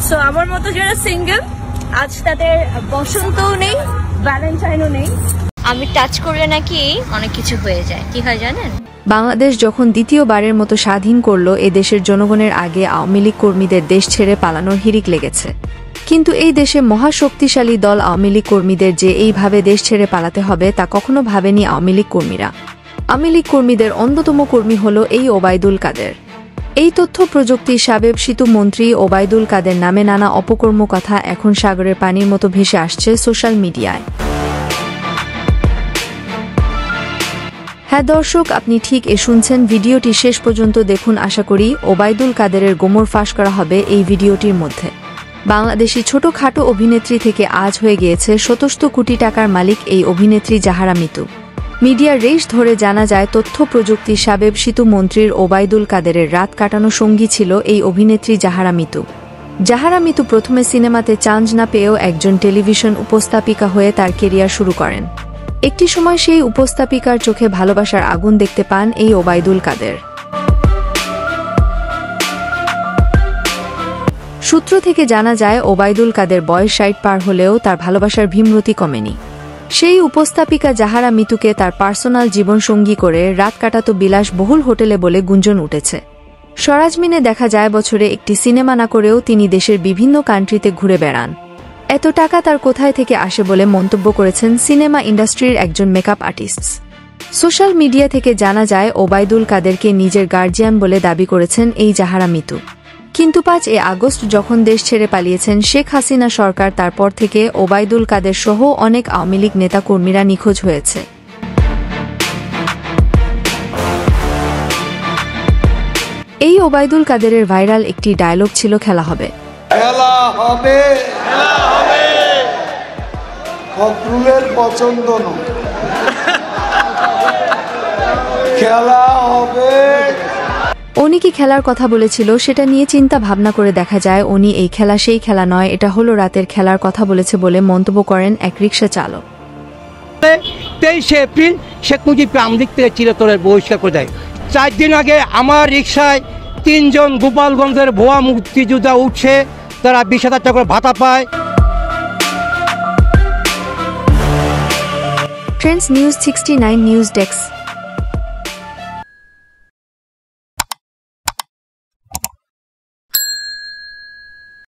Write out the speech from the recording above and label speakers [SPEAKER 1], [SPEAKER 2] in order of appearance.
[SPEAKER 1] So আমার মতো যারা সিঙ্গেল আজ তাদের বসন্তও নেই, ভ্যালেন্টাইনও নেই।
[SPEAKER 2] আমি টাচ করলে নাকি অনেক কিছু হয়ে যায়। কি হয় জানেন?
[SPEAKER 3] বাংলাদেশ যখন দ্বিতীয়বারের মতো স্বাধীন করলো, এ দেশের জনগণের আগে আওয়ামী লীগ কর্মীদের দেশ ছেড়ে পালানোর হিড়িক লেগেছে। কিন্তু এই দেশে মহাশক্তিশালী দল আওয়ামী লীগ কর্মীদের যে এইভাবে দেশ ছেড়ে পালাতে হবে তা কখনো ভাবেনি আওয়ামী লীগ কর্মীরা। আওয়ামী লীগ কর্মীদের অন্যতম কর্মী হল এই ওবায়দুল কাদের। এই তথ্য প্রযুক্তি সাবেক সেতু মন্ত্রী ওবায়দুল কাদের নামে নানা অপকর্ম কথা এখন সাগরের পানির মতো ভেসে আসছে সোশ্যাল মিডিয়ায়। হ্যাঁ দর্শক, আপনি ঠিক শুনছেন, ভিডিওটি শেষ পর্যন্ত দেখুন। আশা করি ওবায়দুল কাদেরের গোমর ফাঁস করা হবে এই ভিডিওটির মধ্যে। বাংলাদেশি ছোটখাটো অভিনেত্রী থেকে আজ হয়ে গিয়েছে শতশত কোটি টাকার মালিক এই অভিনেত্রী জাহারা মিতু। মিডিয়ার রেশ ধরে জানা যায় তথ্য প্রযুক্তি সাবেক সেতু মন্ত্রীর ওবায়দুল কাদেরের রাত কাটানো সঙ্গী ছিল এই অভিনেত্রী জাহারা মিতু। জাহারা মিতু প্রথমে সিনেমাতে চান্স না পেয়েও একজন টেলিভিশন উপস্থাপিকা হয়ে তার কেরিয়ার শুরু করেন। একটি সময় সেই উপস্থাপিকার চোখে ভালোবাসার আগুন দেখতে পান এই ওবায়দুল কাদের। সূত্র থেকে জানা যায় ওবায়দুল কাদের বয়স ৬০ পার হলেও তার ভালোবাসার ভীমরতি কমেনি। সেই উপস্থাপিকা জাহারা মিতুকে তার পার্সোনাল জীবনসঙ্গী করে রাত কাটাতো বিলাসবহুল হোটেলে বলে গুঞ্জন উঠেছে। সরেজমিনে দেখা যায় বছরে একটি সিনেমা না করেও তিনি দেশের বিভিন্ন কান্ট্রিতে ঘুরে বেড়ান। এত টাকা তার কোথায় থেকে আসে বলে মন্তব্য করেছেন সিনেমা ইন্ডাস্ট্রির একজন মেকআপ আর্টিস্ট। সোশ্যাল মিডিয়া থেকে জানা যায় ওবায়দুল কাদেরকে নিজের গার্জিয়ান বলে দাবি করেছেন এই জাহারা মিতু। কিন্তু ৫ আগস্ট যখন দেশ ছেড়ে পালিয়েছেন শেখ হাসিনা সরকার, তারপর থেকে ওবায়দুল কাদের সহ অনেক আওয়ামী লীগ নেতাকর্মীরা নিখোঁজ হয়েছে। এই ওবায়দুল কাদেরের ভাইরাল একটি ডায়লগ ছিল, খেলা হবে,
[SPEAKER 4] খেলা হবে, খেলা হবে, ফখরুলের পছন্দ নয়, খেলা হবে।
[SPEAKER 3] উনি কি খেলার কথা বলেছিল সেটা নিয়ে চিন্তা ভাবনা করে দেখা যায় উনি এই খেলা সেই খেলা নয়, এটা হলো রাতের খেলার কথা বলেছে বলে মন্তব্য করেন এক রিকশা চালক।
[SPEAKER 5] 23 এপ্রিল শেখ মুজিব আমদিক থেকে চিরতরে বহিষ্কার করে দেয়। 4 দিন আগে আমার রিকশায় 3 জন গোপালগঞ্জের ভুয়া মুক্তিযোদ্ধা উঠছে, তারা 20,000 টাকা করে ভাতা পায়।
[SPEAKER 3] Trends news 69 news desk.